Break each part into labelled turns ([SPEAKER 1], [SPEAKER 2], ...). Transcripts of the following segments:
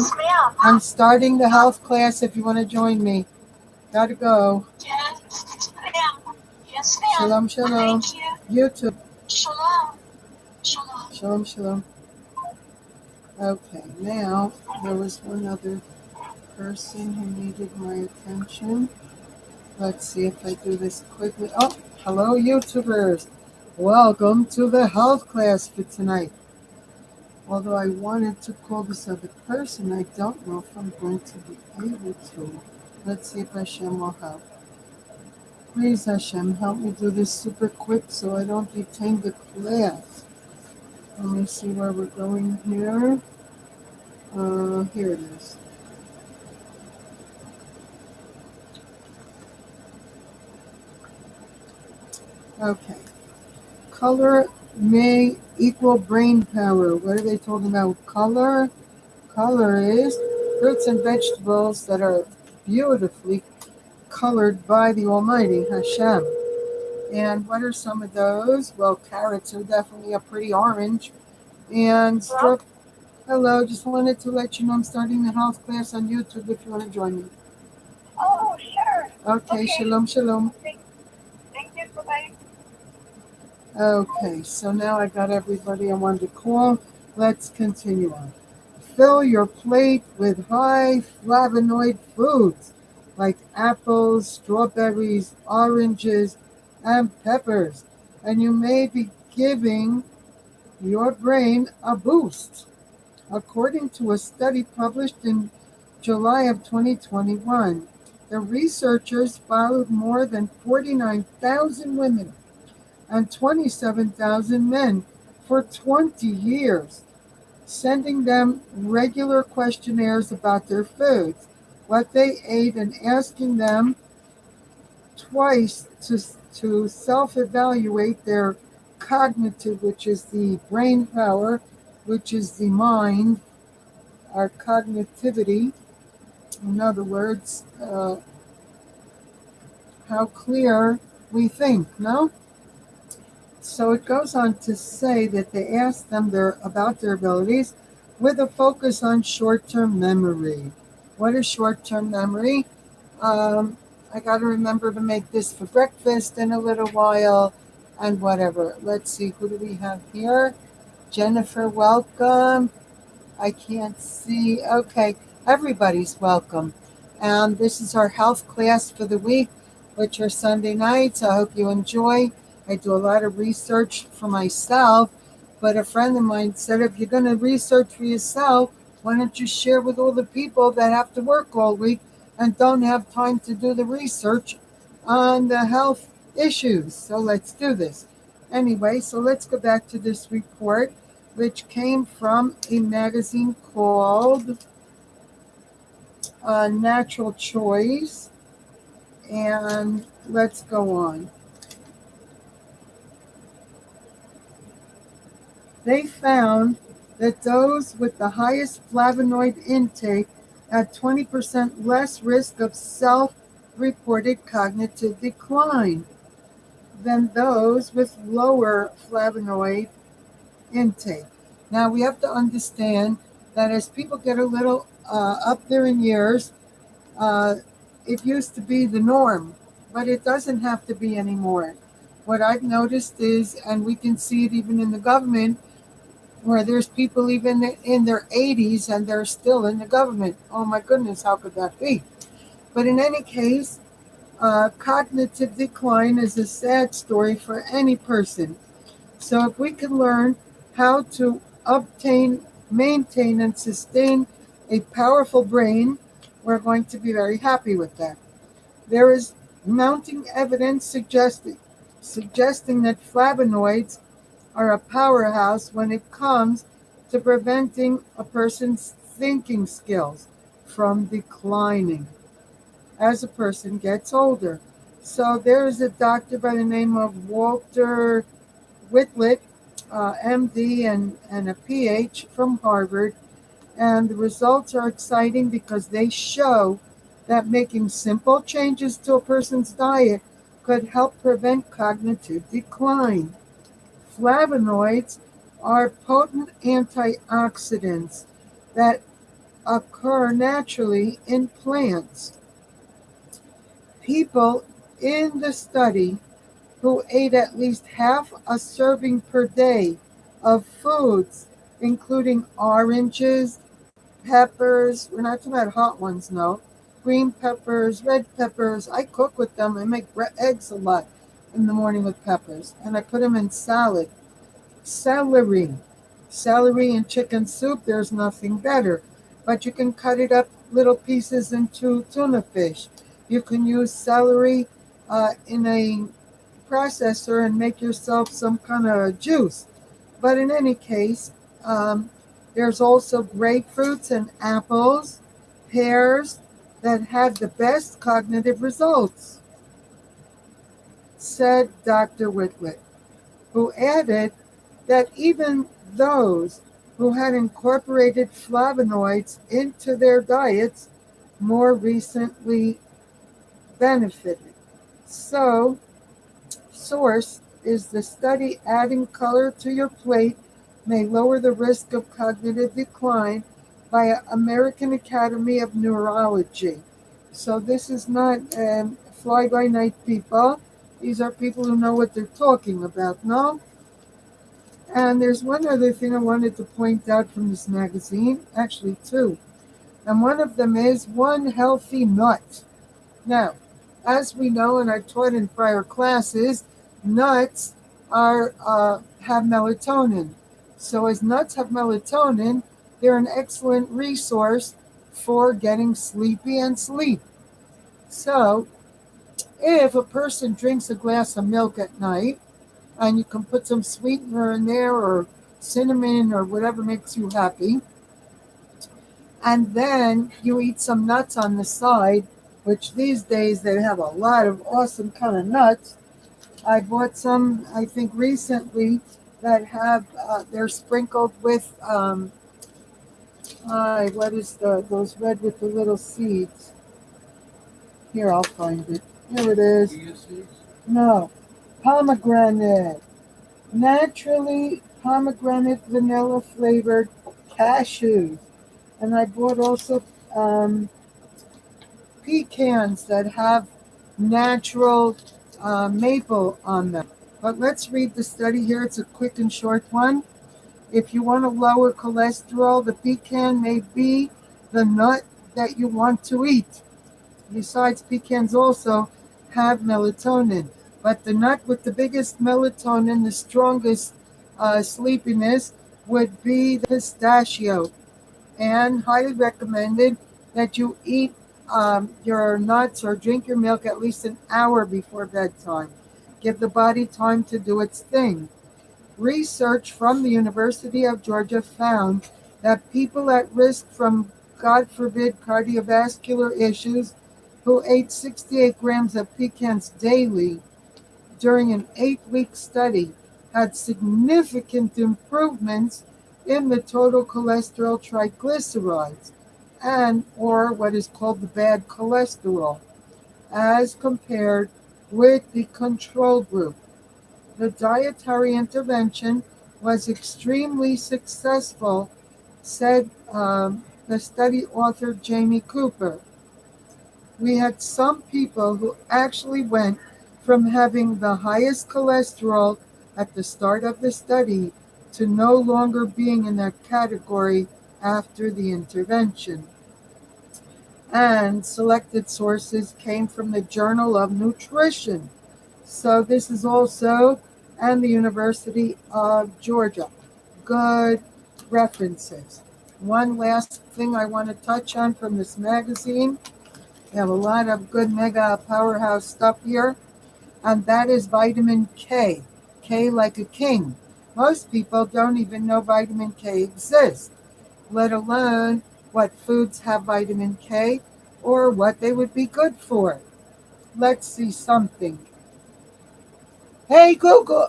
[SPEAKER 1] Yes, ma'am. I'm starting the health class if you want to join me. Gotta go.
[SPEAKER 2] Yes, ma'am. Yes, ma'am.
[SPEAKER 1] Shalom, shalom.
[SPEAKER 2] Thank you.
[SPEAKER 1] You too.
[SPEAKER 2] Shalom. Shalom.
[SPEAKER 1] Shalom, shalom. Okay, now there was one other person who needed my attention. Let's see if I do this quickly. Oh, hello, YouTubers. Welcome to the health class for tonight. Although I wanted to call this other person, I don't know if I'm going to be able to. Let's see if Hashem will help. Please, Hashem, help me do this super quick so I don't detain the class. Let me see where we're going here. Here it is. Okay. Color may equal brain power. What are they talking about? Color? Color is fruits and vegetables that are beautifully colored by the Almighty, Hashem. And what are some of those? Well, carrots are definitely a pretty orange. And hello, just wanted to let you know I'm starting the health class on YouTube if you want to join me.
[SPEAKER 2] Oh, sure.
[SPEAKER 1] Okay, shalom, shalom.
[SPEAKER 2] Thank you. Bye-bye.
[SPEAKER 1] Okay, so now I got everybody I wanted to call. Let's continue on. Fill your plate with high flavonoid foods like apples, strawberries, oranges, and peppers, and you may be giving your brain a boost. According to a study published in July of 2021, the researchers followed more than 49,000 women and 27,000 men for 20 years, sending them regular questionnaires about their foods, what they ate, and asking them twice to self-evaluate their cognitive, which is the brain power, which is the mind, our cognitivity. In other words, how clear we think, no? So it goes on to say that they asked them about their abilities with a focus on short-term memory. What is short-term memory? I got to remember to make this for breakfast in a little while and whatever. Let's see, who do we have here? Jennifer, welcome. I can't see. Okay, everybody's welcome. And this is our health class for the week, which are Sunday nights. I hope you enjoy. I do a lot of research for myself, but a friend of mine said, if you're going to research for yourself, why don't you share with all the people that have to work all week and don't have time to do the research on the health issues? So let's do this. Anyway, so let's go back to this report, which came from a magazine called Natural Choice. And let's go on. They found that those with the highest flavonoid intake had 20% less risk of self-reported cognitive decline than those with lower flavonoid intake. Now we have to understand that as people get a little up there in years, it used to be the norm, but it doesn't have to be anymore. What I've noticed is, and we can see it even in the government, where there's people even in their 80s and they're still in the government. Oh my goodness, how could that be? But in any case, cognitive decline is a sad story for any person. So if we can learn how to obtain, maintain, and sustain a powerful brain, we're going to be very happy with that. There is mounting evidence suggesting that flavonoids are a powerhouse when it comes to preventing a person's thinking skills from declining as a person gets older. So there is a doctor by the name of Walter Whitlet, MD and a PH from Harvard, and the results are exciting because they show that making simple changes to a person's diet could help prevent cognitive decline. Flavonoids are potent antioxidants that occur naturally in plants. People in the study who ate at least half a serving per day of foods, including oranges, peppers. We're not talking about hot ones, no. Green peppers, red peppers. I cook with them. I make eggs a lot in the morning with peppers, and I put them in salad. Celery. Celery in chicken soup, there's nothing better. But you can cut it up little pieces into tuna fish. You can use celery in a processor and make yourself some kind of juice. But in any case, um, there's also grapefruits and apples, pears that had the best cognitive results, said Dr. Whitlet, who added that even those who had incorporated flavonoids into their diets more recently benefited. So, source is the study adding color to your plate may lower the risk of cognitive decline by American Academy of Neurology. So this is not fly by night people. These are people who know what they're talking about, no? And there's one other thing I wanted to point out from this magazine, actually two. And one of them is one healthy nut. Now, as we know, and I taught in prior classes, nuts are have melatonin. So as nuts have melatonin, they're an excellent resource for getting sleepy and sleep. So if a person drinks a glass of milk at night, and you can put some sweetener in there or cinnamon or whatever makes you happy, and then you eat some nuts on the side, which these days they have a lot of awesome kind of nuts. I bought some, I think, recently that have they're sprinkled with what is those red with the little seeds? Here, I'll find it. Here it is. No, pomegranate, naturally pomegranate vanilla flavored cashews, and I bought also pecans that have natural maple on them. But let's read the study here. It's a quick and short one. If you want to lower cholesterol, the pecan may be the nut that you want to eat. Besides, pecans also have melatonin. But the nut with the biggest melatonin, the strongest sleepiness, would be the pistachio. And highly recommended that you eat your nuts or drink your milk at least an hour before bedtime. Give the body time to do its thing. Research from the University of Georgia found that people at risk from, God forbid, cardiovascular issues who ate 68 grams of pecans daily during an 8-week study had significant improvements in the total cholesterol triglycerides and or what is called the bad cholesterol as compared with the control group. The dietary intervention was extremely successful, said the study author Jamie Cooper. We had some people who actually went from having the highest cholesterol at the start of the study to no longer being in that category after the intervention. And selected sources came from the Journal of Nutrition. So this is also and the University of Georgia. Good references. One last thing I want to touch on from this magazine. We have a lot of good mega powerhouse stuff here, and that is vitamin K. K like a king. Most people don't even know vitamin K exists, let alone what foods have vitamin K or what they would be good for. Let's see something. Hey Google,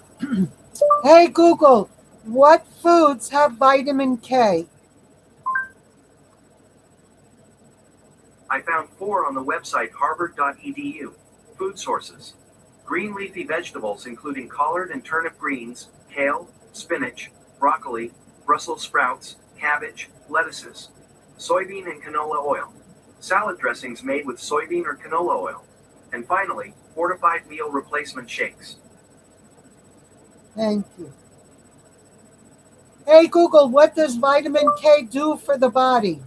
[SPEAKER 1] hey Google, what foods have vitamin K?
[SPEAKER 3] I found 4 on the website harvard.edu. Food sources. Green leafy vegetables including collard and turnip greens, kale, spinach, broccoli, Brussels sprouts, cabbage, lettuces. soybean and canola oil, salad dressings made with soybean or canola oil, and finally, fortified meal replacement shakes.
[SPEAKER 1] Thank you. Hey Google, what does vitamin K do for the body?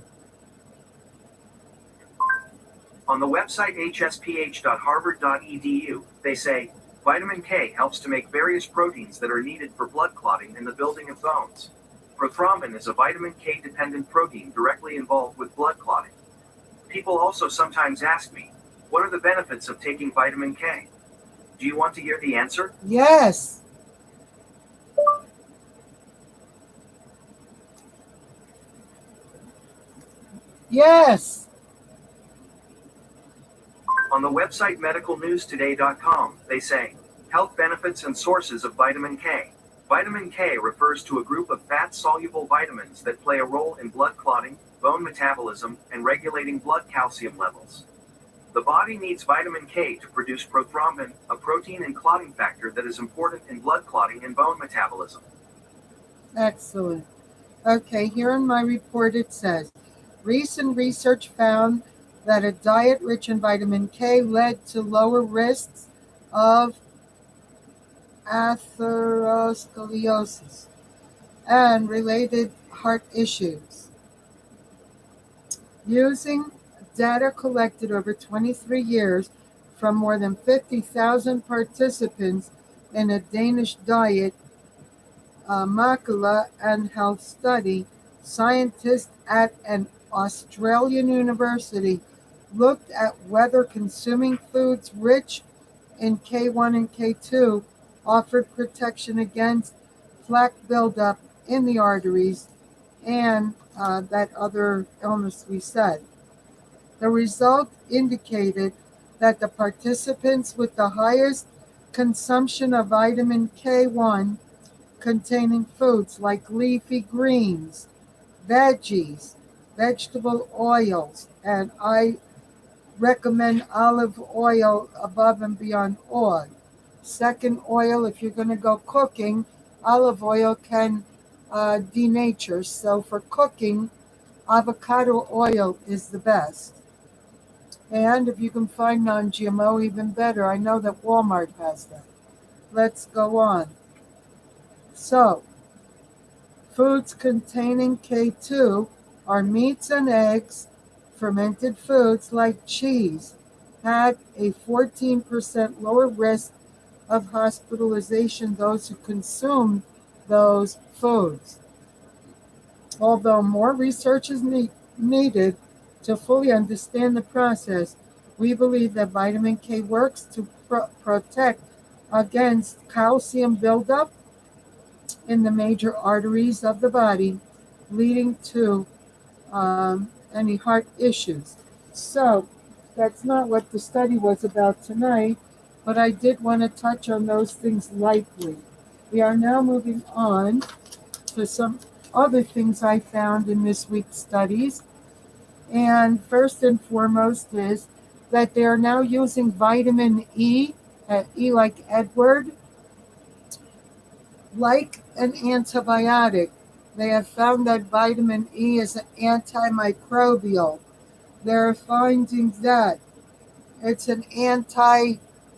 [SPEAKER 3] On the website hsph.harvard.edu, they say, vitamin K helps to make various proteins that are needed for blood clotting and the building of bones. Prothrombin is a vitamin K dependent protein directly involved with blood clotting. People also sometimes ask me, what are the benefits of taking vitamin K? Do you want to hear the answer?
[SPEAKER 1] Yes. Yes.
[SPEAKER 3] On the website medicalnewstoday.com, they say, health benefits and sources of vitamin K. Vitamin K refers to a group of fat-soluble vitamins that play a role in blood clotting, bone metabolism, and regulating blood calcium levels. The body needs vitamin K to produce prothrombin, a protein and clotting factor that is important in blood clotting and bone metabolism.
[SPEAKER 1] Excellent. Okay, here in my report it says, recent research found that a diet rich in vitamin K led to lower risks of atherosclerosis and related heart issues. Using data collected over 23 years from more than 50,000 participants in a Danish diet macula and health study, scientists at an Australian university looked at whether consuming foods rich in K1 and K2 offered protection against plaque buildup in the arteries and that other illness we said. The result indicated that the participants with the highest consumption of vitamin K1 containing foods like leafy greens, veggies, vegetable oils, and I recommend olive oil above and beyond oil. Second, oil, if you're going to go cooking, olive oil can denature. So for cooking, avocado oil is the best. And if you can find non-GMO, even better. I know that Walmart has that. Let's go on. So, foods containing K2 are meats and eggs, fermented foods like cheese, had a 14% lower risk of hospitalization those who consumed those foods. Although more research is needed to fully understand the process, we believe that vitamin K works to protect against calcium buildup in the major arteries of the body, leading to any heart issues. So that's not what the study was about tonight, but I did want to touch on those things lightly. We are now moving on to some other things I found in this week's studies. And first and foremost is that they are now using vitamin E, E like Edward, like an antibiotic. They have found that vitamin E is an antimicrobial. They're finding that it's an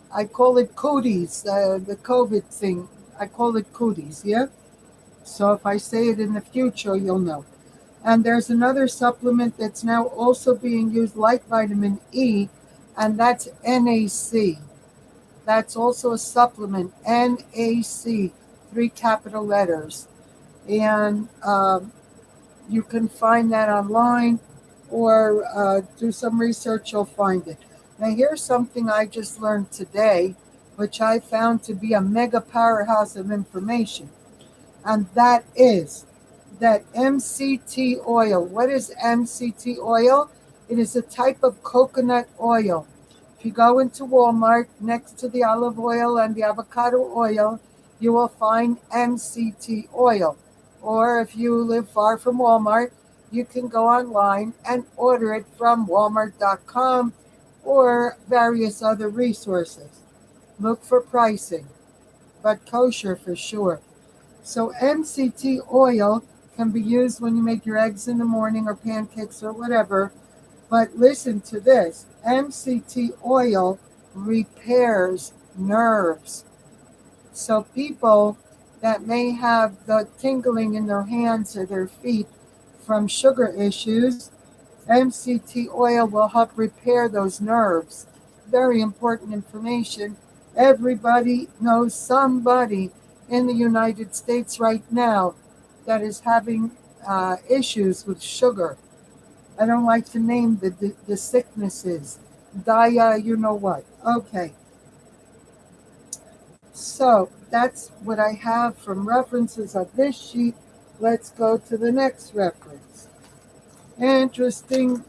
[SPEAKER 1] I call it cooties, the COVID thing. I call it cooties, yeah? So if I say it in the future, you'll know. And there's another supplement that's now also being used like vitamin E, and that's NAC. That's also a supplement, NAC, 3 capital letters. And you can find that online or do some research, you'll find it. Now, here's something I just learned today, which I found to be a mega powerhouse of information. And that is that MCT oil. What is MCT oil? It is a type of coconut oil. If you go into Walmart, next to the olive oil and the avocado oil, you will find MCT oil. Or if you live far from Walmart, you can go online and order it from walmart.com or various other resources. Look for pricing, but kosher for sure. So MCT oil Can be used when you make your eggs in the morning or pancakes or whatever. But listen to this. MCT oil repairs nerves. So people that may have the tingling in their hands or their feet from sugar issues, MCT oil will help repair those nerves. Very important information. Everybody knows somebody in the United States right now that is having issues with sugar. I don't like to name the sicknesses. Dia, you know what. Okay, so that's what I have from references of this sheet. Let's go to the next reference. Interesting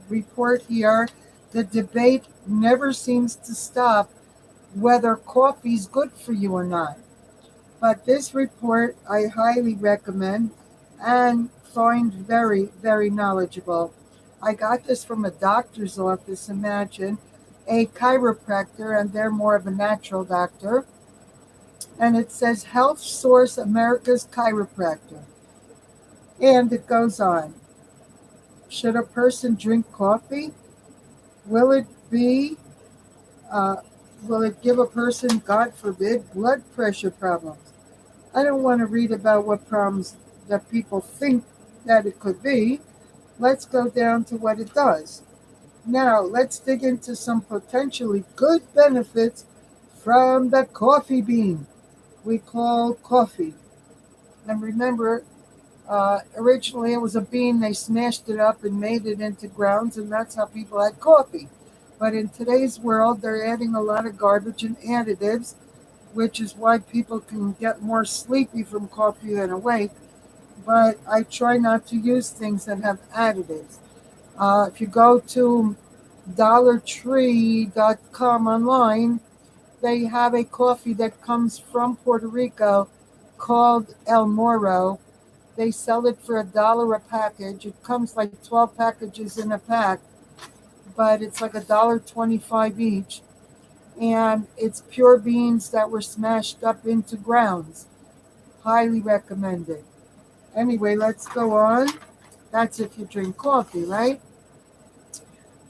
[SPEAKER 1] report here. The debate never seems to stop whether coffee is good for you or not. But this report I highly recommend and find very, very knowledgeable. I got this from a doctor's office, imagine, a chiropractor, and they're more of a natural doctor. And it says Health Source America's Chiropractor. And it goes on. Should a person drink coffee? Will it be, uh, will it give a person, God forbid, blood pressure problems? I don't want to read about what problems that people think that it could be. Let's go down to what it does. Now, let's dig into some potentially good benefits from the coffee bean we call coffee. And remember, originally it was a bean, they smashed it up and made it into grounds, and that's how people had coffee. But in today's world, they're adding a lot of garbage and additives, which is why people can get more sleepy from coffee than awake. But I try not to use things that have additives. If you go to dollartree.com online, they have a coffee that comes from Puerto Rico called El Moro. They sell it for $1 a package. It comes like 12 packages in a pack, but it's like $1.25 each. And it's pure beans that were smashed up into grounds. Highly recommended. Anyway, let's go on. That's if you drink coffee, right?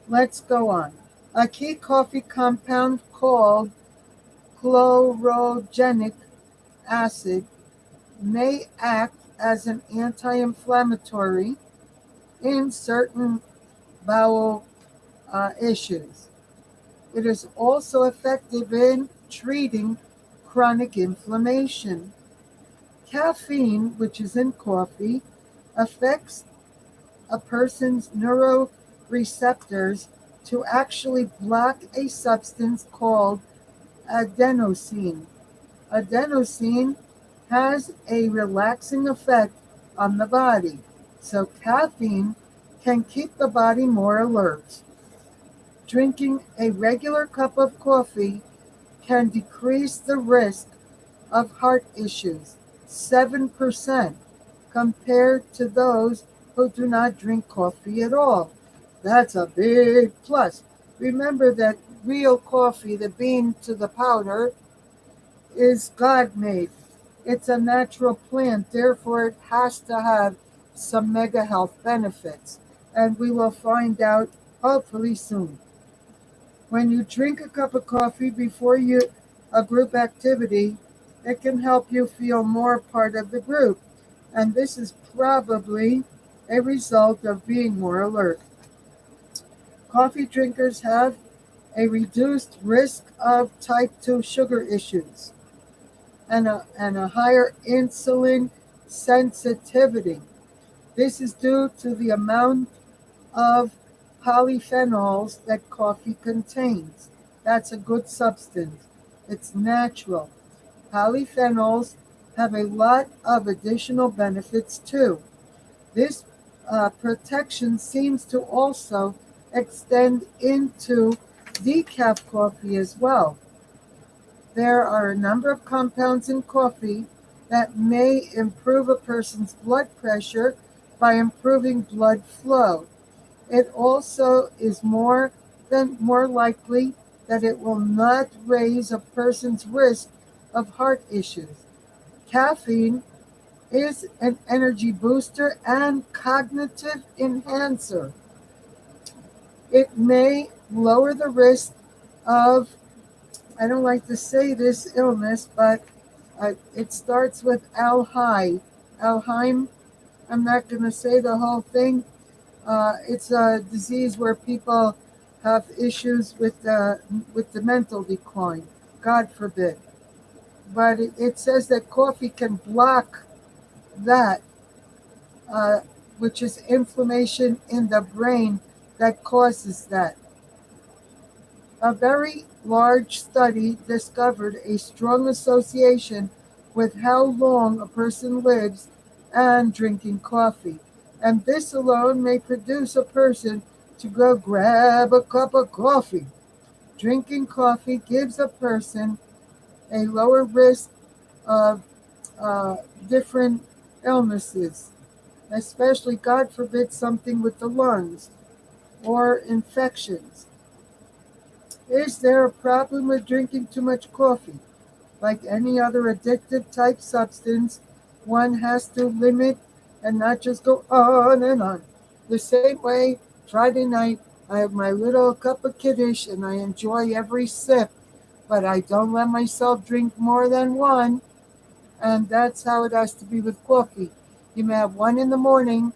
[SPEAKER 1] Let's go on. A key coffee compound called chlorogenic acid may act as an anti-inflammatory in certain bowel issues. It is also effective in treating chronic inflammation. Caffeine, which is in coffee, affects a person's neuroreceptors to actually block a substance called adenosine. Adenosine has a relaxing effect on the body, so caffeine can keep the body more alert. Drinking a regular cup of coffee can decrease the risk of heart issues 7% compared to those who do not drink coffee at all. That's a big plus. Remember that real coffee, the bean to the powder, is God made. It's a natural plant, therefore, it has to have some mega health benefits. And we will find out hopefully soon. When you drink a cup of coffee before a group activity, it can help you feel more part of the group. And this is probably a result of being more alert. Coffee drinkers have a reduced risk of type 2 sugar issues and a higher insulin sensitivity. This is due to the amount of polyphenols that coffee contains. That's a good substance. It's natural. Polyphenols have a lot of additional benefits too. This protection seems to also extend into decaf coffee as well. There are a number of compounds in coffee that may improve a person's blood pressure by improving blood flow. It also is more likely that it will not raise a person's risk of heart issues. Caffeine is an energy booster and cognitive enhancer. It may lower the risk of, I don't like to say this illness, but it starts with Alzheimer's. I'm not going to say the whole thing. It's a disease where people have issues with the mental decline. God forbid. But it says that coffee can block that, uh, which is inflammation in the brain that causes that. A very large study discovered a strong association with how long a person lives and drinking coffee. And this alone may produce a person to go grab a cup of coffee. Drinking coffee gives a person a lower risk of uh, different illnesses, especially, God forbid, something with the lungs or infections. Is there a problem with drinking too much coffee? Like any other addictive type substance, one has to limit and not just go on and on. The same way, Friday night, I have my little cup of kiddush and I enjoy every sip, but I don't let myself drink more than one. And that's how it has to be with coffee. You may have one in the morning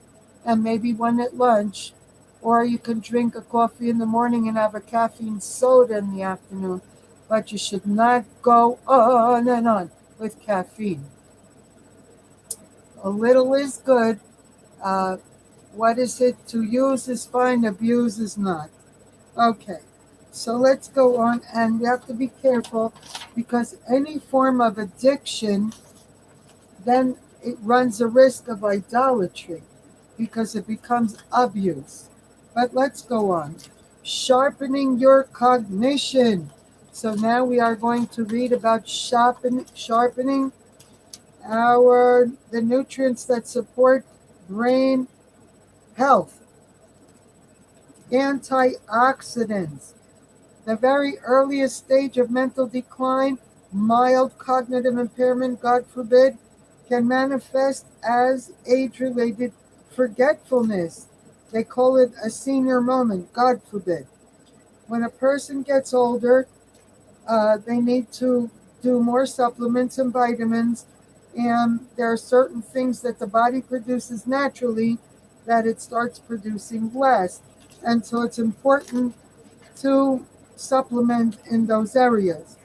[SPEAKER 1] and maybe one at lunch, or you can drink a coffee in the morning and have a caffeine soda in the afternoon. But you should not go on and on with caffeine. A little is good. Uh, what is it? To use is fine, abuse is not. Okay, so let's go on, and we have to be careful because any form of addiction, then it runs a risk of idolatry because it becomes abuse. But let's go on. Sharpening your cognition. So now we are going to read about sharpening the nutrients that support brain health, antioxidants. The very earliest stage of mental decline, mild cognitive impairment, God forbid, can manifest as age-related forgetfulness. They call it a senior moment, God forbid. When a person gets older, they need to do more supplements and vitamins, and there are certain things that the body produces naturally that it starts producing less. And so it's important to supplement in those areas.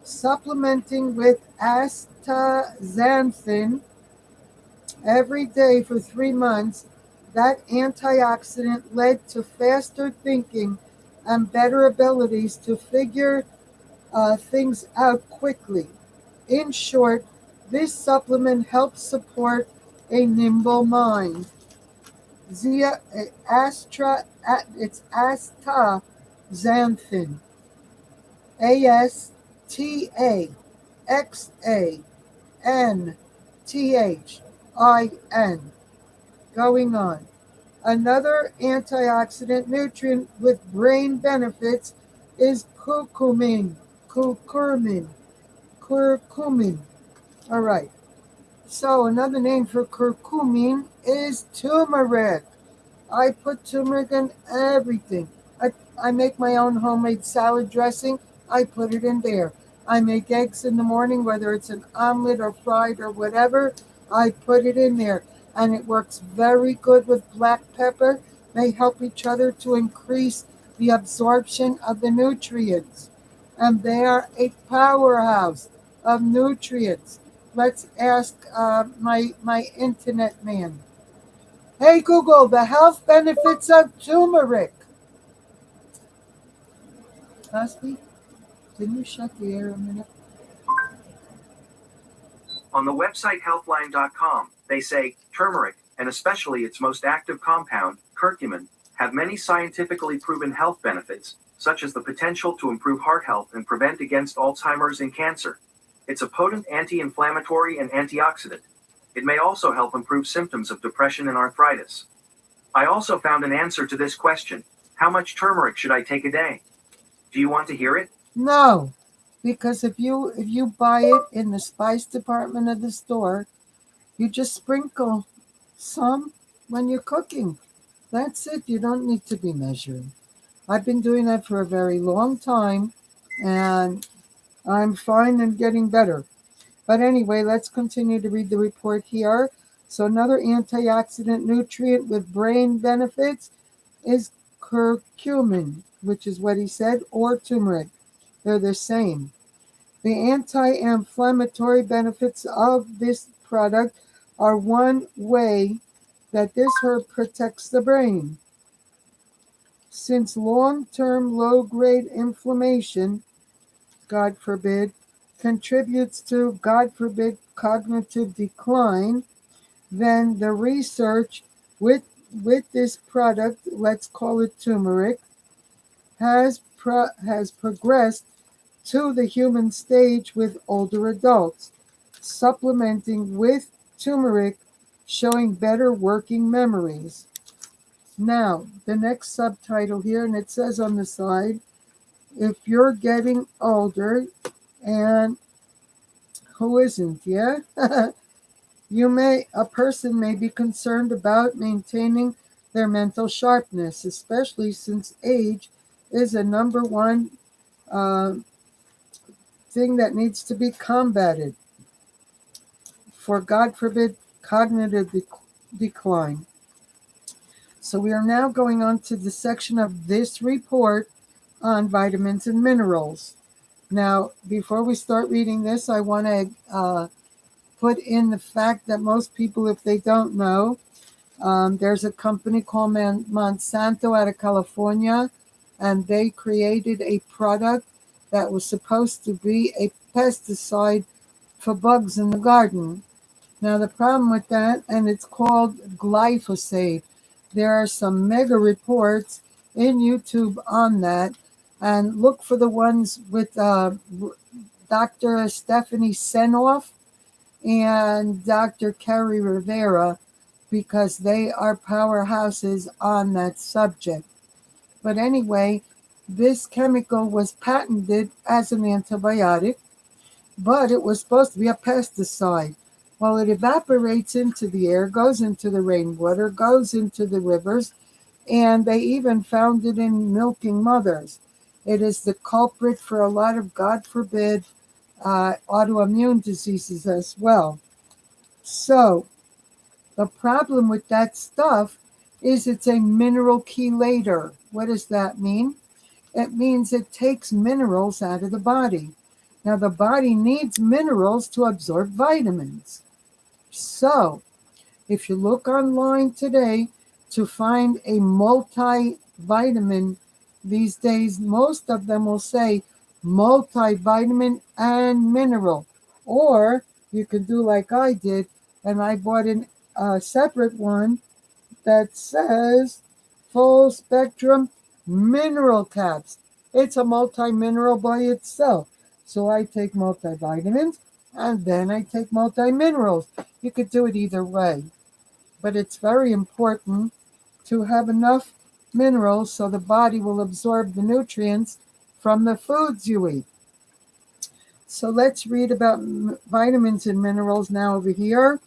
[SPEAKER 1] Supplementing with astaxanthin every day for 3 months, that antioxidant led to faster thinking and better abilities to figure things out quickly. In short, this supplement helps support a nimble mind. It's astaxanthin. AstaXanthin. Going on. Another antioxidant nutrient with brain benefits is curcumin. Curcumin. Curcumin. All right. So another name for curcumin is turmeric. I put turmeric in everything. I make my own homemade salad dressing. I put it in there. I make eggs in the morning, whether it's an omelet or fried or whatever. I put it in there. And it works very good with black pepper. They help each other to increase the absorption of the nutrients. And they are a powerhouse of nutrients. Let's ask my internet man. Hey Google, the health benefits of turmeric. Husky, can you shut the air a minute?
[SPEAKER 3] On the website healthline.com, they say turmeric, and especially its most active compound, curcumin, have many scientifically proven health benefits, such as the potential to improve heart health and prevent against Alzheimer's and cancer. It's a potent anti-inflammatory and antioxidant. It may also help improve symptoms of depression and arthritis. I also found an answer to this question. How much turmeric should I take a day? Do you want to hear it?
[SPEAKER 1] No, because if you buy it in the spice department of the store, You just sprinkle some when you're cooking. That's it. You don't need to be measuring. I've been doing that for a very long time, and I'm fine and getting better. But anyway, let's continue to read the report here. So, another antioxidant nutrient with brain benefits is curcumin, which is what he said, or turmeric. They're the same. The anti inflammatory benefits of this product are one way that this herb protects the brain. Since long term low grade inflammation, God forbid, contributes to, God forbid, cognitive decline, then the research with, with this product, let's call it turmeric, has progressed to the human stage with older adults, supplementing with turmeric, showing better working memories. Now, the next subtitle here, and it says on the side, if you're getting older, and who isn't, yeah? A person may be concerned about maintaining their mental sharpness, especially since age is a number one uh, thing that needs to be combated for, God forbid, cognitive decline. So we are now going on to the section of this report on vitamins and minerals. Now, before we start reading this, I want to put in the fact that most people, if they don't know, there's a company called Monsanto out of California, and they created a product that was supposed to be a pesticide for bugs in the garden. Now, the problem with that, and it's called glyphosate. There are some mega reports in YouTube on that, and look for the ones with Dr. Stephanie Senoff and Dr. Kerry Rivera, because they are powerhouses on that subject. But anyway, this chemical was patented as an antibiotic, but it was supposed to be a pesticide. Well, it evaporates into the air, goes into the rainwater, goes into the rivers, and they even found it in milking mothers. It is the culprit for a lot of, God forbid, autoimmune diseases as well. So, the problem with that stuff is it's a mineral chelator. What does that mean? It means it takes minerals out of the body. Now, the body needs minerals to absorb vitamins. So, if you look online today to find a multivitamin, these days, most of them will say multivitamin and mineral. Or you can do like I did, and I bought a separate one that says full spectrum mineral caps. It's a multi-mineral by itself. So I take multivitamins and then I take multi-minerals. You could do it either way. But it's very important to have enough minerals so the body will absorb the nutrients from the foods you eat. So let's read about vitamins and minerals now over here.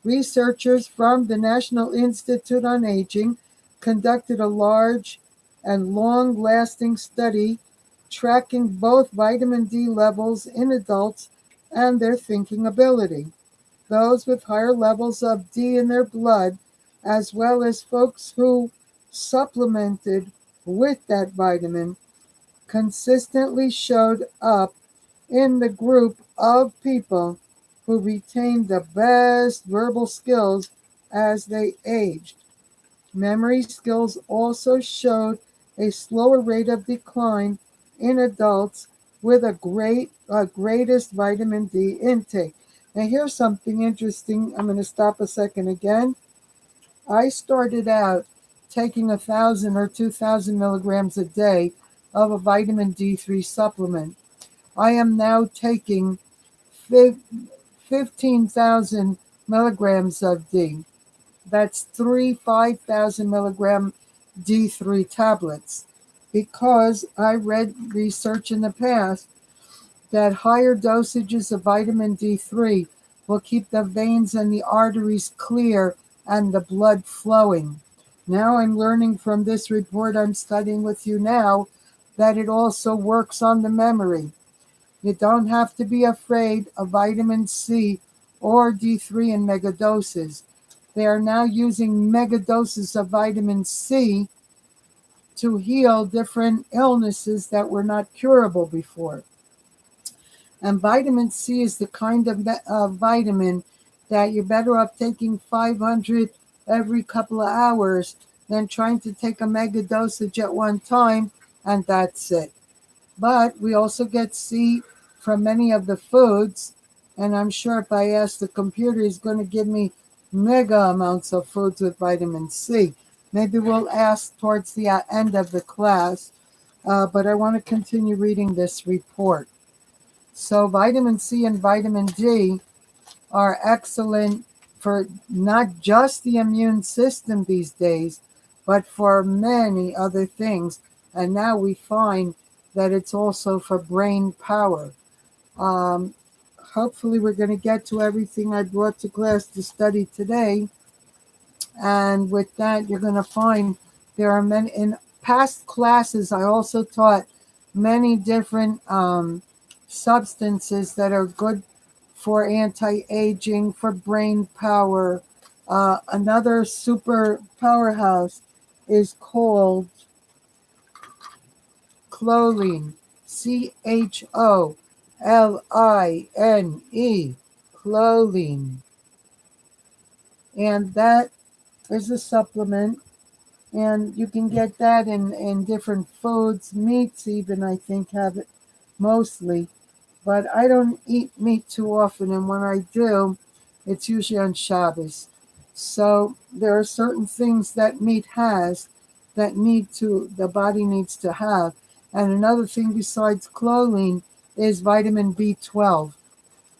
[SPEAKER 1] Researchers from the National Institute on Aging conducted a large and long-lasting study tracking both vitamin D levels in adults and their thinking ability. Those with higher levels of D in their blood, as well as folks who supplemented with that vitamin, consistently showed up in the group of people who retained the best verbal skills as they aged. Memory skills also showed a slower rate of decline in adults with a greatest vitamin D intake. Now here's something interesting. I'm going to stop a second again. I started out taking 1,000 or 2,000 milligrams a day of a vitamin D3 supplement. I am now taking 15,000 milligrams of D. That's 5,000 milligram D3 tablets. Because I read research in the past that higher dosages of vitamin D3 will keep the veins and the arteries clear and the blood flowing. Now I'm learning from this report I'm studying with you now that it also works on the memory. You don't have to be afraid of vitamin C or D3 in megadoses. They are now using megadoses of vitamin C to heal different illnesses that were not curable before. And vitamin C is the kind of vitamin that you're better off taking 500 every couple of hours than trying to take a mega dosage at one time, and that's it. But we also get C from many of the foods, and I'm sure if I ask the computer, it's going to give me mega amounts of foods with vitamin C. Maybe we'll ask towards the end of the class, but I want to continue reading this report. So vitamin C and vitamin D are excellent for not just the immune system these days, but for many other things. And now we find that it's also for brain power. Hopefully we're going to get to everything I brought to class to study today. And with that, you're going to find there are many, in past classes, I also taught many different substances that are good for anti-aging, for brain power. Another super powerhouse is called choline, choline, choline. And that is a supplement, and you can get that in different foods. Meats even, I think, have it mostly. But I don't eat meat too often, and when I do, it's usually on Shabbos. So there are certain things that meat has that the body needs to have. And another thing besides choline is vitamin B12.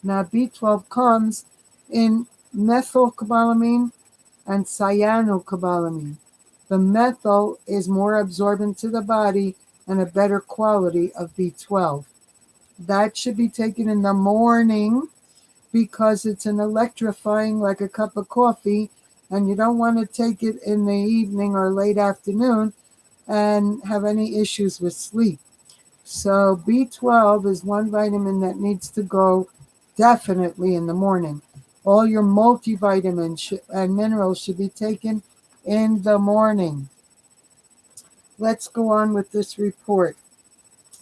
[SPEAKER 1] Now B12 comes in methylcobalamin and cyanocobalamin. The methyl is more absorbent to the body and a better quality of B12. That should be taken in the morning because it's an electrifying like a cup of coffee, and you don't want to take it in the evening or late afternoon and have any issues with sleep. So B12 is one vitamin that needs to go definitely in the morning. All your multivitamins and minerals should be taken in the morning. Let's go on with this report.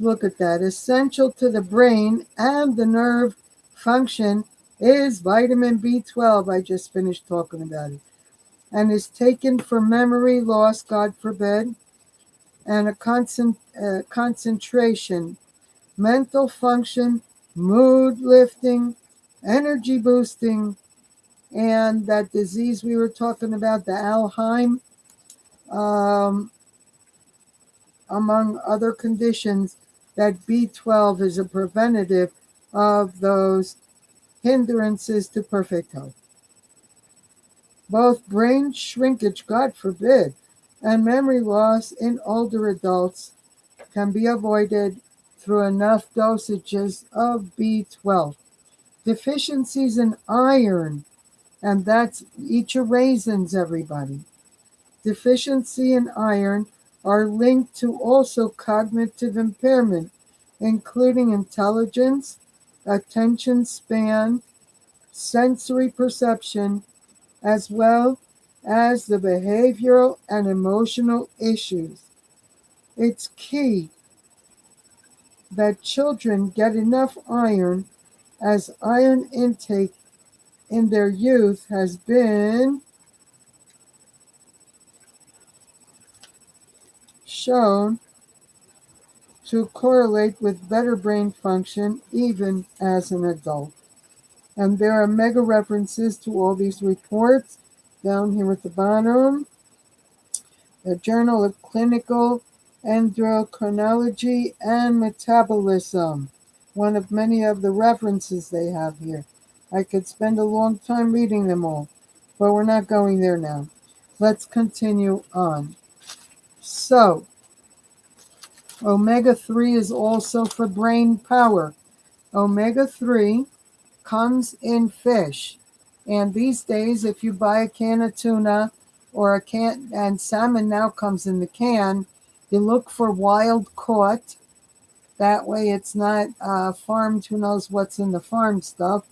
[SPEAKER 1] Look at that. Essential to the brain and the nerve function is vitamin B12. I just finished talking about it. And is taken for memory loss, God forbid, and a concentration, mental function, mood lifting, energy boosting, and that disease we were talking about, the Alzheimer's, among other conditions, that B12 is a preventative of those hindrances to perfect health. Both brain shrinkage, God forbid, and memory loss in older adults can be avoided through enough dosages of B12. Deficiencies in iron, and that's eat your raisins, everybody. Deficiency in iron are linked to also cognitive impairment, including intelligence, attention span, sensory perception, as well as the behavioral and emotional issues. It's key that children get enough iron, as iron intake in their youth has been shown to correlate with better brain function even as an adult. And there are mega references to all these reports down here at the bottom. The Journal of Clinical Endocrinology and Metabolism, one of many of the references they have here. I could spend a long time reading them all, but we're not going there now. Let's continue on. So, omega-3 is also for brain power. Omega-3 comes in fish. And these days, if you buy a can of tuna or a can, and salmon now comes in the can, you look for wild caught. That way it's not farmed. Who knows what's in the farm stuff.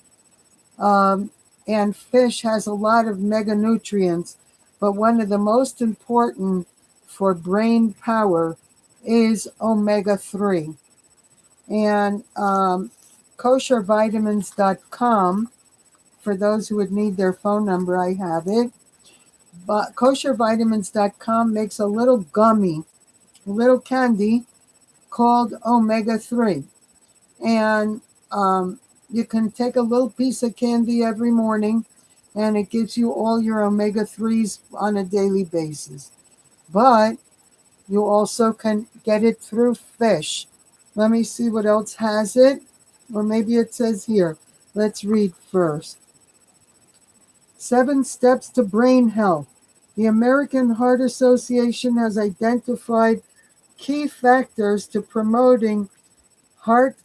[SPEAKER 1] And fish has a lot of mega nutrients, but one of the most important for brain power is omega-3. And koshervitamins.com, for those who would need their phone number, I have it. But koshervitamins.com makes a little gummy, a little candy called omega-3. And you can take a little piece of candy every morning, and it gives you all your omega-3s on a daily basis. But you also can get it through fish. Let me see what else has it. Or maybe it says here. Let's read first. 7 steps to brain health. The American Heart Association has identified key factors to promoting heart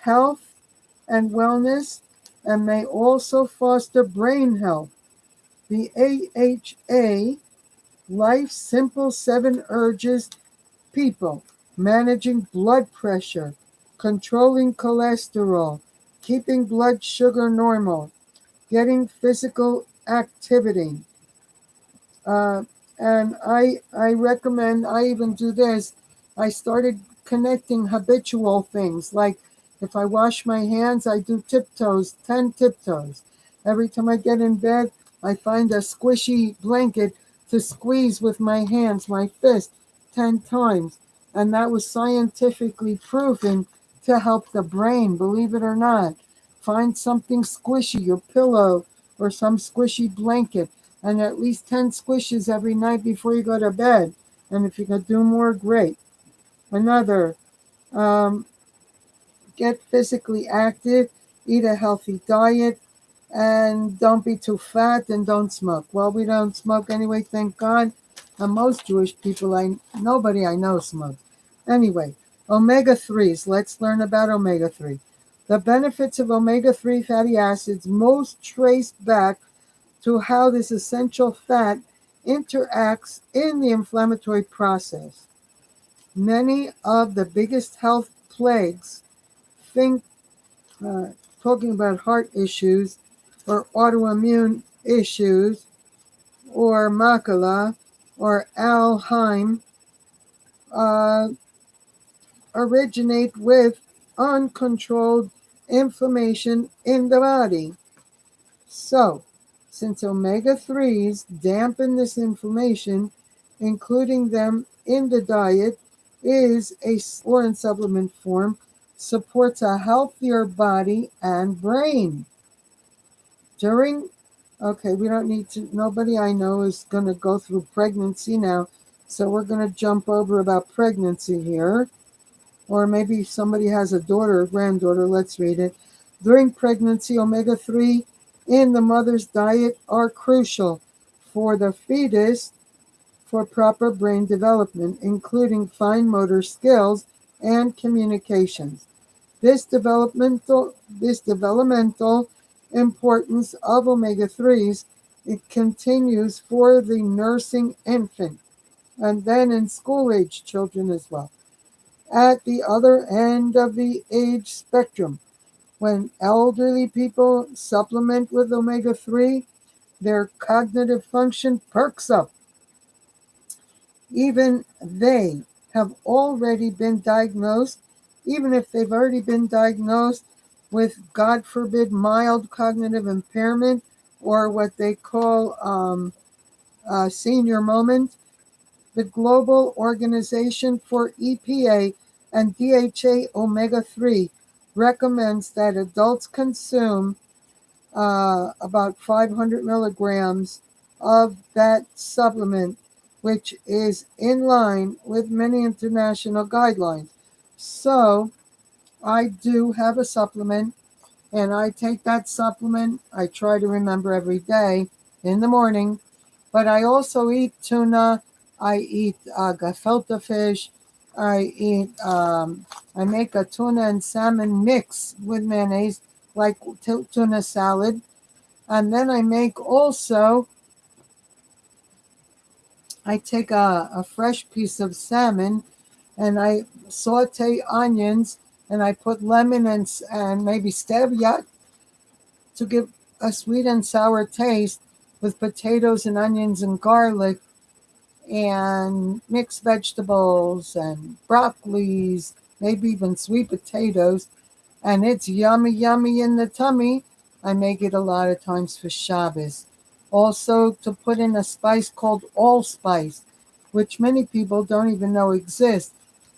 [SPEAKER 1] health and wellness, and may also foster brain health. The AHA, Life's Simple 7 Urges, people, managing blood pressure, controlling cholesterol, keeping blood sugar normal, getting physical activity. And I recommend, I even do this, I started connecting habitual things, like if I wash my hands, I do tiptoes, 10 tiptoes. Every time I get in bed, I find a squishy blanket to squeeze with my hands, my fist, 10 times. And that was scientifically proven to help the brain, believe it or not. Find something squishy, your pillow or some squishy blanket, and at least 10 squishes every night before you go to bed. And if you could do more, great. Another, get physically active, eat a healthy diet, and don't be too fat, and don't smoke. Well, we don't smoke anyway, thank God. And most Jewish people, nobody I know smokes. Anyway, omega-3s. Let's learn about omega-3. The benefits of omega-3 fatty acids most trace back to how this essential fat interacts in the inflammatory process. Many of the biggest health plagues, talking about heart issues or autoimmune issues or macula or Alzheimer's, originate with uncontrolled inflammation in the body. So, since omega-3s dampen this inflammation, including them in the diet or in supplement form, supports a healthier body and brain. We don't need to, nobody I know is going to go through pregnancy now, so we're going to jump over about pregnancy here. Or maybe somebody has a daughter or granddaughter, let's read it. During pregnancy, omega-3 in the mother's diet are crucial for the fetus for proper brain development, including fine motor skills and communications. This developmental importance of omega-3s, it continues for the nursing infant and then in school-age children as well. At the other end of the age spectrum, when elderly people supplement with omega-3, their cognitive function perks up. Even they have already been diagnosed, even if they've already been diagnosed with, God forbid, mild cognitive impairment or what they call senior moment. The Global Organization for EPA and DHA omega-3 recommends that adults consume about 500 milligrams of that supplement, which is in line with many international guidelines. So I do have a supplement, and I take that supplement. I try to remember every day in the morning, but I also eat tuna. I eat gefilte fish. I make a tuna and salmon mix with mayonnaise like tuna salad. And then I make also, I take a fresh piece of salmon and I saute onions and I put lemon and maybe stevia to give a sweet and sour taste with potatoes and onions and garlic and mixed vegetables and broccolis, maybe even sweet potatoes. And it's yummy, yummy in the tummy. I make it a lot of times for Shabbos. Also, to put in a spice called allspice, which many people don't even know exists.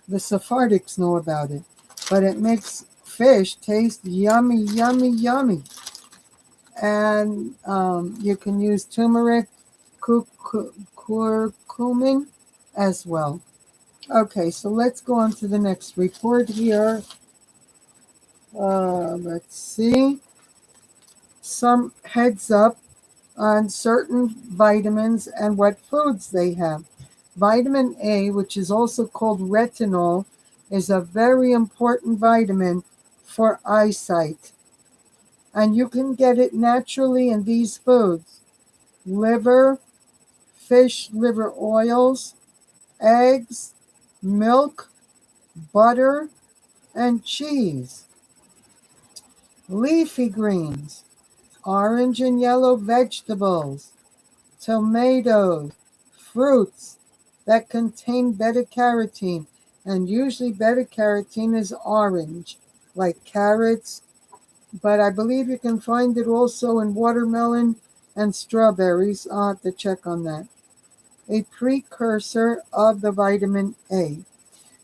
[SPEAKER 1] The Sephardics know about it, but it makes fish taste yummy, yummy, yummy. And you can use turmeric, curcumin as well. Okay, so let's go on to the next report here. Let's see. Some heads up on certain vitamins and what foods they have. Vitamin A, which is also called retinol, is a very important vitamin for eyesight. And you can get it naturally in these foods: liver, fish liver oils, eggs, milk, butter, and cheese. Leafy greens, orange and yellow vegetables, tomatoes, fruits that contain beta carotene. And usually beta carotene is orange, like carrots, but I believe you can find it also in watermelon and strawberries. I'll have to check on that. A precursor of the vitamin A.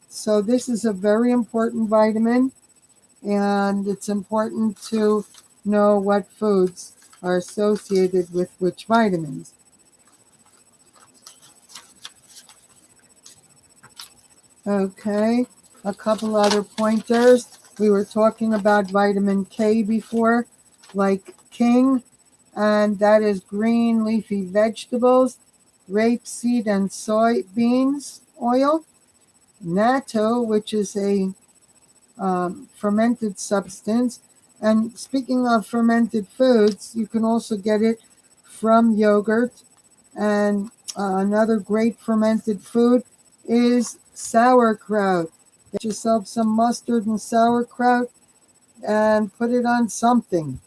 [SPEAKER 1] So this is a very important vitamin, and it's important to know what foods are associated with which vitamins. Okay, a couple other pointers. We were talking about vitamin K before, like king, and that is green leafy vegetables, rapeseed and soybeans oil, natto, which is a fermented substance. And speaking of fermented foods, you can also get it from yogurt. And another great fermented food is sauerkraut. Get yourself some mustard and sauerkraut and put it on something,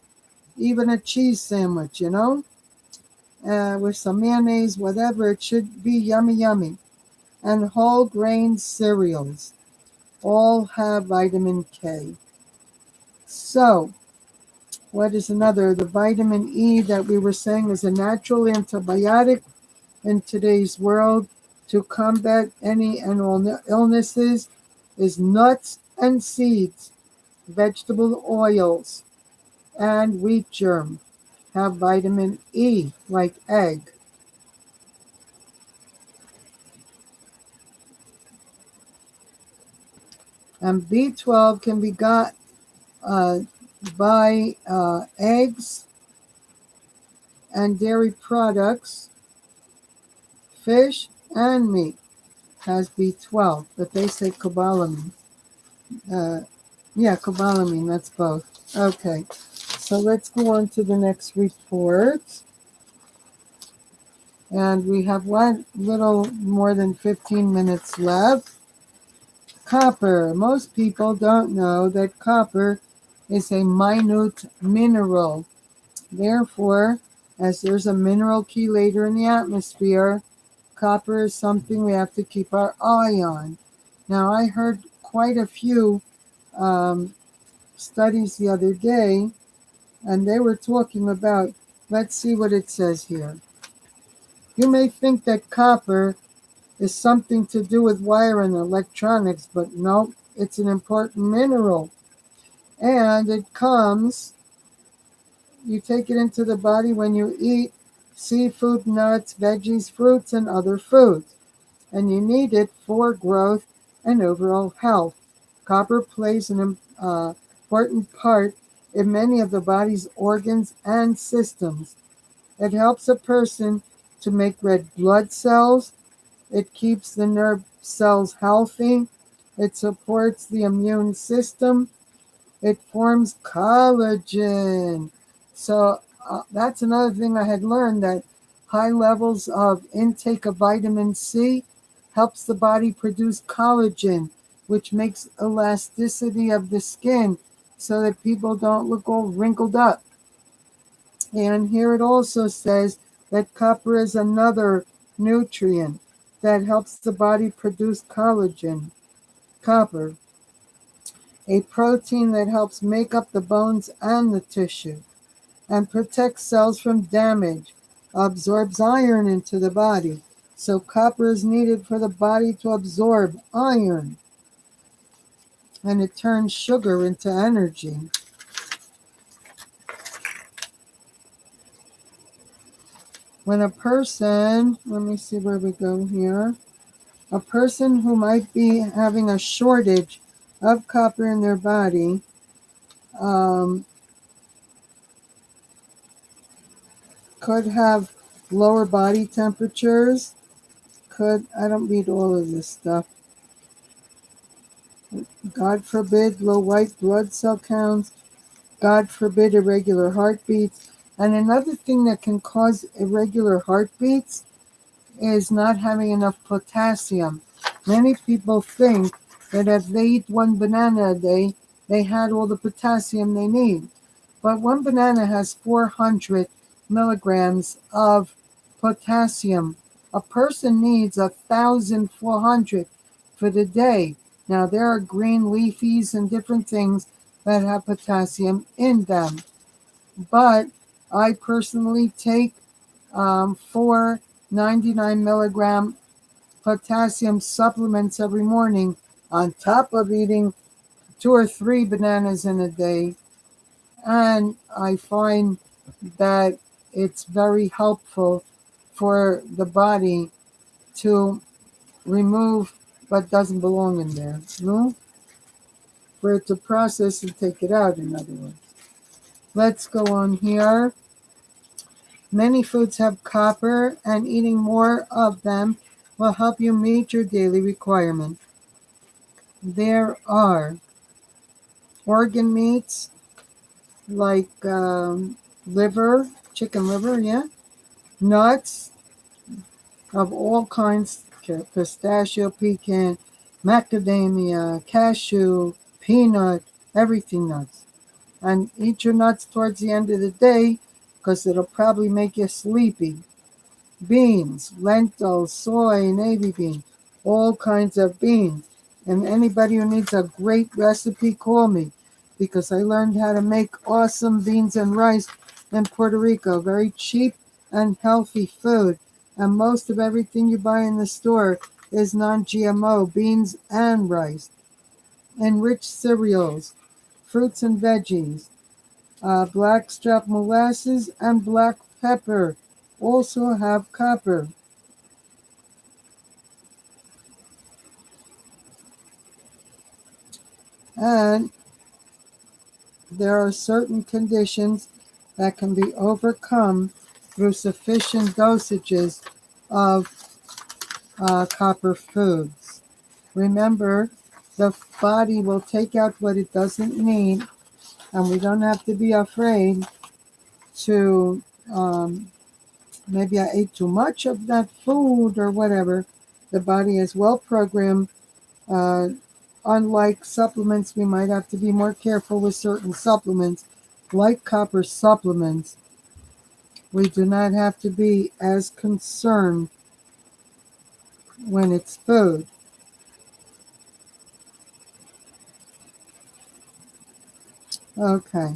[SPEAKER 1] even a cheese sandwich, with some mayonnaise, whatever. It should be yummy, yummy. And whole grain cereals all have vitamin K. So, what is another? The vitamin E that we were saying is a natural antibiotic in today's world to combat any and all illnesses is nuts and seeds, vegetable oils, and wheat germ have vitamin E, like egg. And B12 can be got by eggs and dairy products, fish, and meat has B12, but they say cobalamin. Cobalamin, that's both. Okay, so let's go on to the next report. And we have one little more than 15 minutes left. Copper. Most people don't know that copper is a minute mineral. Therefore, as there's a mineral chelator in the atmosphere, copper is something we have to keep our eye on. Now, I heard quite a few studies the other day, and they were talking about, let's see what it says here. You may think that copper is something to do with wire and electronics, but no, it's an important mineral. And it comes, you take it into the body when you eat seafood, nuts, veggies, fruits, and other foods. And you need it for growth and overall health. Copper plays an important part in many of the body's organs and systems. It helps a person to make red blood cells. It keeps the nerve cells healthy. It supports the immune system. It forms collagen. So that's another thing I had learned, that high levels of intake of vitamin C helps the body produce collagen, which makes elasticity of the skin so that people don't look all wrinkled up. And here it also says that copper is another nutrient that helps the body produce collagen. Copper, a protein that helps make up the bones and the tissue and protects cells from damage, absorbs iron into the body. So copper is needed for the body to absorb iron, and it turns sugar into energy. When a person, let me see where we go here, a person who might be having a shortage of copper in their body, um, could have lower body temperatures, I don't read all of this stuff. God forbid, low white blood cell counts. God forbid, irregular heartbeats. And another thing that can cause irregular heartbeats is not having enough potassium. Many people think that if they eat one banana a day, they had all the potassium they need. But one banana has 400 milligrams of potassium. A person needs 1,400 for the day. Now, there are green leafies and different things that have potassium in them. But I personally take 499 milligram potassium supplements every morning on top of eating 2 or 3 bananas in a day. And I find that it's very helpful for the body to remove what doesn't belong in there. No? For it to process and take it out, in other words. Let's go on here. Many foods have copper, and eating more of them will help you meet your daily requirement. There are organ meats like liver, chicken liver, yeah, nuts of all kinds, pistachio, pecan, macadamia, cashew, peanut, everything nuts. And eat your nuts towards the end of the day because it'll probably make you sleepy. Beans, lentils, soy, navy bean, all kinds of beans. And anybody who needs a great recipe, call me, because I learned how to make awesome beans and rice in Puerto Rico. Very cheap and healthy food. And most of everything you buy in the store is non-GMO, beans and rice. Enriched cereals, fruits and veggies, blackstrap molasses and black pepper also have copper. And there are certain conditions that can be overcome through sufficient dosages of copper foods. Remember, the body will take out what it doesn't need, and we don't have to be afraid to maybe I ate too much of that food or whatever. The body is well programmed. Uh, Unlike supplements, we might have to be more careful with certain supplements, like copper supplements. We do not have to be as concerned when it's food. Okay,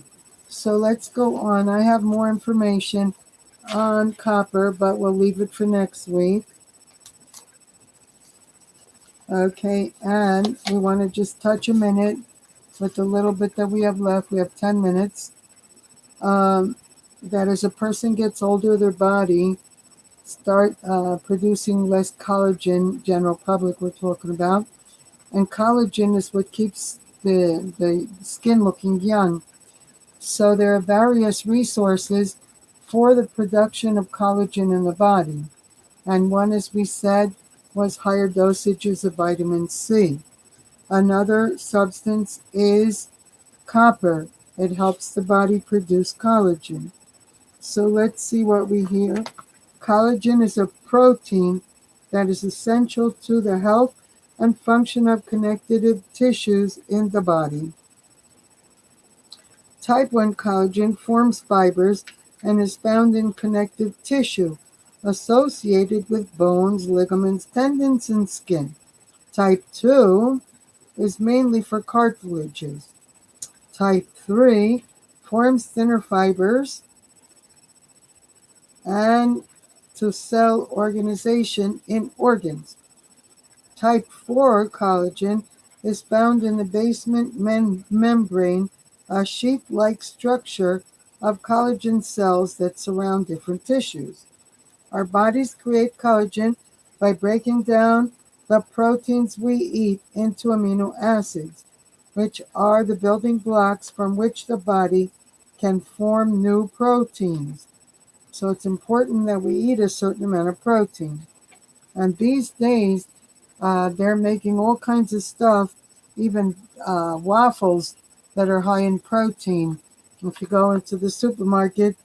[SPEAKER 1] so let's go on. I have more information on copper, but we'll leave it for next week. Okay, and we want to just touch a minute with the little bit that we have left. We have 10 minutes. That as a person gets older, their body start producing less collagen, general public we're talking about. And collagen is what keeps the skin looking young. So there are various resources for the production of collagen in the body. And one, as we said, was higher dosages of vitamin C. Another substance is Copper, it helps the body produce collagen. So let's see what we hear. Collagen is a protein that is essential to the health and function of connective tissues in the body. Type 1 collagen forms fibers and is found in connective tissue associated with bones, ligaments, tendons, and skin. Type 2 is mainly for cartilages. Type 3 forms thinner fibers and to cell organization in organs. Type 4 collagen is found in the basement membrane, a sheath-like structure of collagen cells that surround different tissues. Our bodies create collagen by breaking down the proteins we eat into amino acids, which are the building blocks from which the body can form new proteins. So it's important that we eat a certain amount of protein. And these days, they're making all kinds of stuff, even waffles that are high in protein. If you go into the supermarket,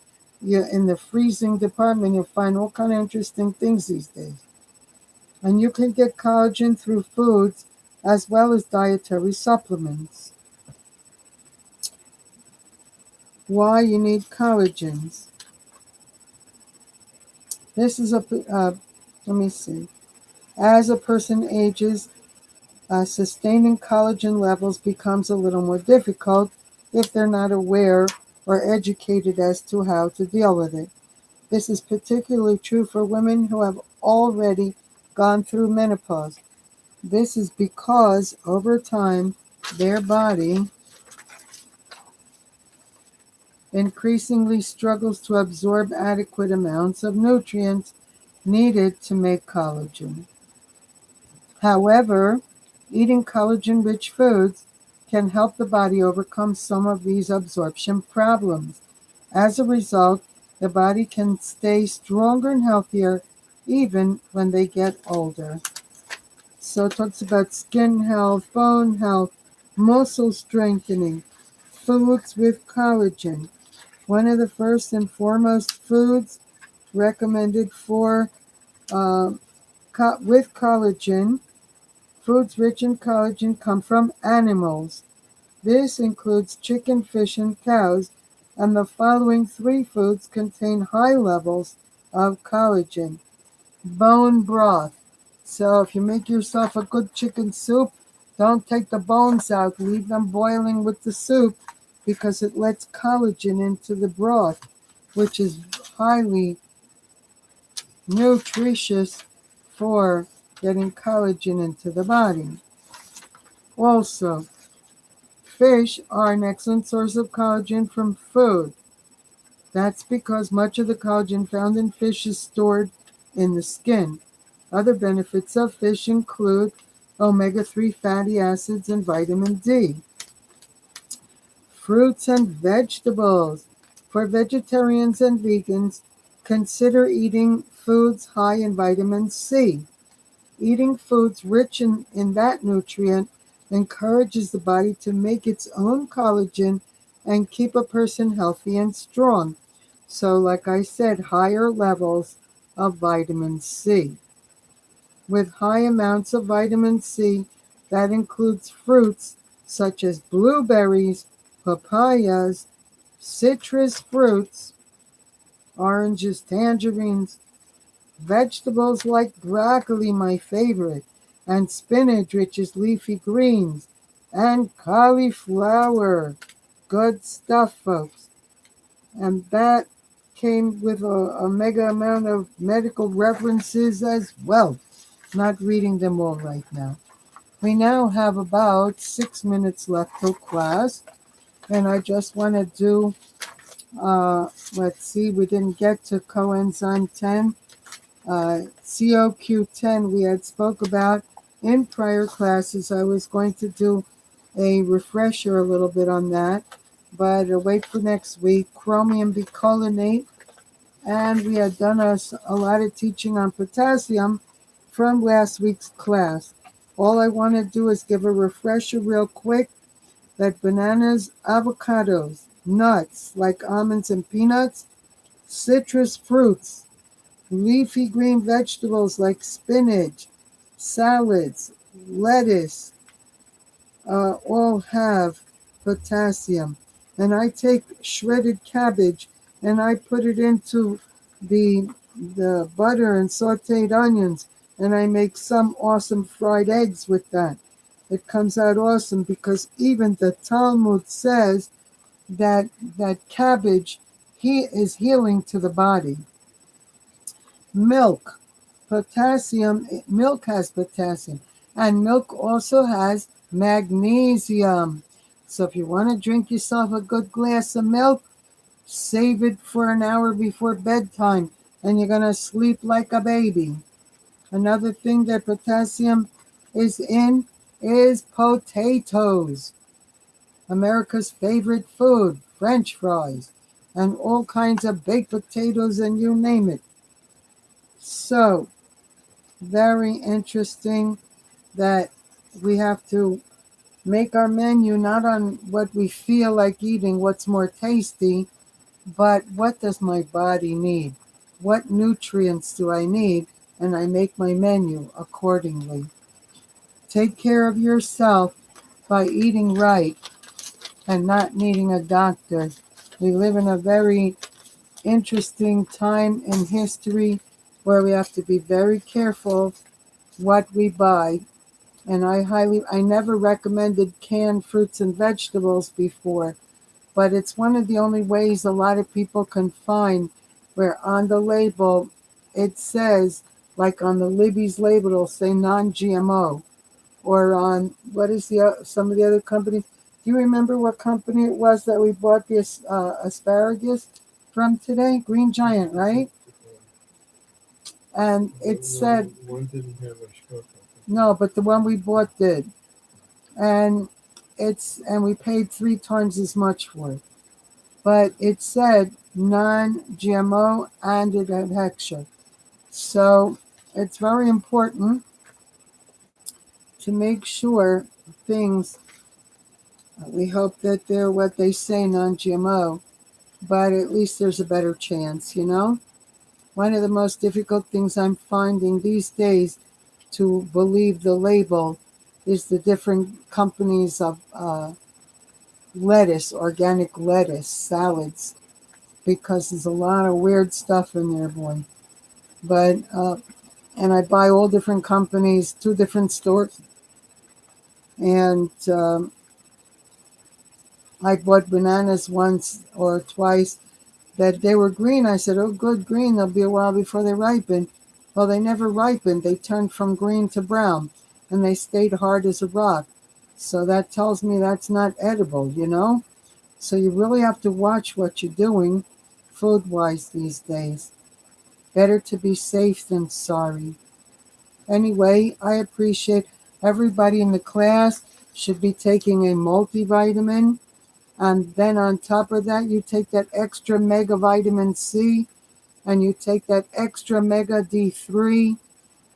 [SPEAKER 1] in the freezing department, you'll find all kind of interesting things these days. And you can get collagen through foods as well as dietary supplements. Why you need collagens? This is let me see. As a person ages, sustaining collagen levels becomes a little more difficult if they're not aware or educated as to how to deal with it. This is particularly true for women who have already gone through menopause. This is because over time, their body increasingly struggles to absorb adequate amounts of nutrients needed to make collagen. However, eating collagen-rich foods can help the body overcome some of these absorption problems. As a result, the body can stay stronger and healthier even when they get older. So it talks about skin health, bone health, muscle strengthening, foods with collagen. One of the first and foremost foods recommended for with collagen, foods rich in collagen come from animals. This includes chicken, fish, and cows, and the following three foods contain high levels of collagen. Bone broth. So if you make yourself a good chicken soup, don't take the bones out. Leave them boiling with the soup because it lets collagen into the broth, which is highly nutritious for getting collagen into the body. Also, fish are an excellent source of collagen from food. That's because much of the collagen found in fish is stored in the skin. Other benefits of fish include omega-3 fatty acids and vitamin D. Fruits and vegetables. For vegetarians and vegans, consider eating foods high in vitamin C. Eating foods rich in that nutrient encourages the body to make its own collagen and keep a person healthy and strong. So, like I said, higher levels of vitamin C. With high amounts of vitamin C, that includes fruits such as blueberries, papayas, citrus fruits, oranges, tangerines, vegetables like broccoli, my favorite, and spinach, which is leafy greens, and cauliflower. Good stuff, folks. And that came with a mega amount of medical references as well. Not reading them all right now. We now have about 6 minutes left till class, and I just want to do, let's see, we didn't get to coenzyme 10. COQ10 we had spoke about in prior classes. I was going to do a refresher a little bit on that, but wait for next week. Chromium bicolinate, and we had done a lot of teaching on potassium from last week's class. All I want to do is give a refresher real quick that bananas, avocados, nuts like almonds and peanuts, citrus fruits, leafy green vegetables like spinach, salads, lettuce, all have potassium. And I take shredded cabbage and I put it into the the butter and sauteed onions, and I make some awesome fried eggs with that. It comes out awesome because even the Talmud says that cabbage is healing to the body. Milk, milk has potassium, and milk also has magnesium. So if you want to drink yourself a good glass of milk, save it for an hour before bedtime, and you're going to sleep like a baby. Another thing that potassium is in is potatoes. America's favorite food, French fries, and all kinds of baked potatoes, and you name it. So, very interesting that we have to make our menu not on what we feel like eating, what's more tasty, but what does my body need? What nutrients do I need? And I make my menu accordingly. Take care of yourself by eating right and not needing a doctor. We live in a very interesting time in history where we have to be very careful what we buy. And I never recommended canned fruits and vegetables before, but it's one of the only ways a lot of people can find where on the label it says, like on the Libby's label, it'll say non-GMO, or on what is some of the other companies. Do you remember what company it was that we bought this asparagus from today? Green Giant, right? And it said
[SPEAKER 4] one didn't have a short.
[SPEAKER 1] no, but the one we bought did, and we paid 3 times as much for it. But it said non-GMO and it had hextra. So it's very important to make sure things. We hope that they're what they say, non-GMO, but at least there's a better chance, you know? One of the most difficult things I'm finding these days to believe the label is the different companies of lettuce, organic lettuce, salads, because there's a lot of weird stuff in there, boy. But, and I buy all different companies, 2 different stores, and I bought bananas once or twice that they were green. I said, oh, good, green. They'll be a while before they ripen. Well, they never ripened. They turned from green to brown, and they stayed hard as a rock. So that tells me that's not edible, you know? So you really have to watch what you're doing food-wise these days. Better to be safe than sorry. Anyway, I appreciate everybody in the class should be taking a multivitamin. And then on top of that, you take that extra mega vitamin C, and you take that extra mega D3,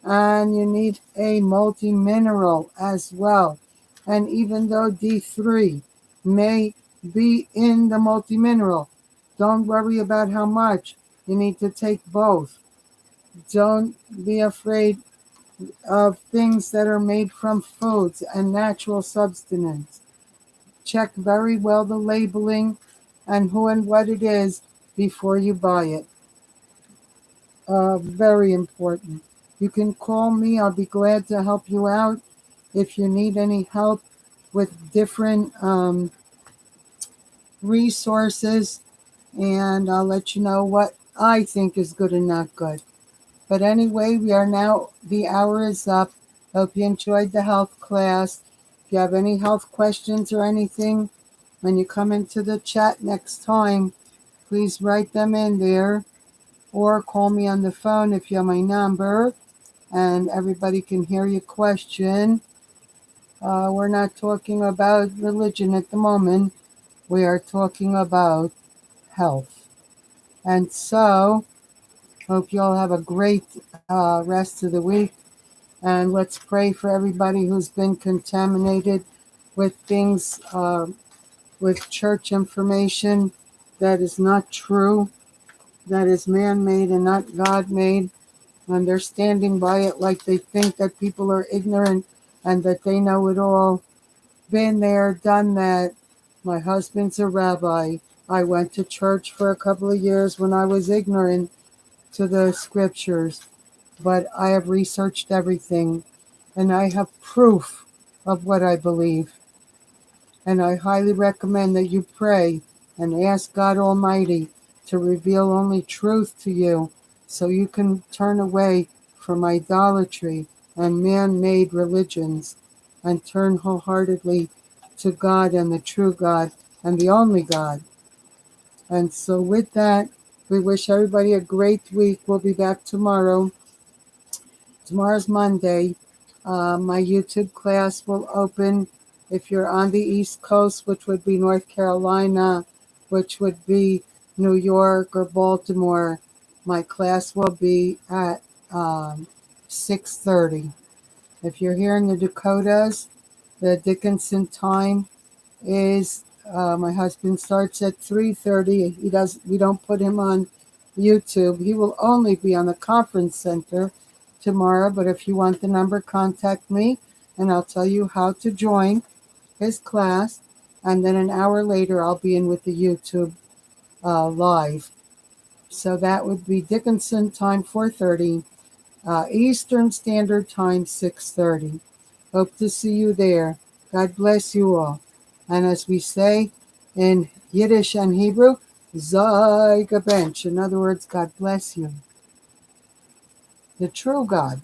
[SPEAKER 1] and you need a multi-mineral as well. And even though D3 may be in the multi-mineral, don't worry about how much. You need to take both. Don't be afraid of things that are made from foods and natural substances. Check very well the labeling and who and what it is before you buy it. Very important. You can call me. I'll be glad to help you out if you need any help with different resources, and I'll let you know what I think is good and not good. But anyway, the hour is up. Hope you enjoyed the health class. If you have any health questions or anything, when you come into the chat next time, please write them in there or call me on the phone if you have my number and everybody can hear your question. We're not talking about religion at the moment. We are talking about health. And so, hope you all have a great rest of the week. And let's pray for everybody who's been contaminated with things, with church information that is not true, that is man-made and not God-made, and they're standing by it like they think that people are ignorant and that they know it all. Been there, done that. My husband's a rabbi. I went to church for a couple of years when I was ignorant to the scriptures, but I have researched everything and I have proof of what I believe. And I highly recommend that you pray and ask God Almighty to reveal only truth to you so you can turn away from idolatry and man-made religions and turn wholeheartedly to God and the true God and the only God. And so with that, we wish everybody a great week. We'll be back tomorrow. Tomorrow's Monday. My YouTube class will open if you're on the East Coast, which would be North Carolina, which would be New York or Baltimore. My class will be at 6:30. If you're here in the Dakotas, the Dickinson time is my husband starts at 3:30. We don't put him on YouTube. He will only be on the conference center tomorrow, but if you want the number, contact me and I'll tell you how to join his class. And then an hour later, I'll be in with the YouTube live. So that would be Dickinson time 4:30, Eastern Standard Time 6:30. Hope to see you there. God bless you all. And as we say in Yiddish and Hebrew, Zai Gabench. In other words, God bless you. The true God.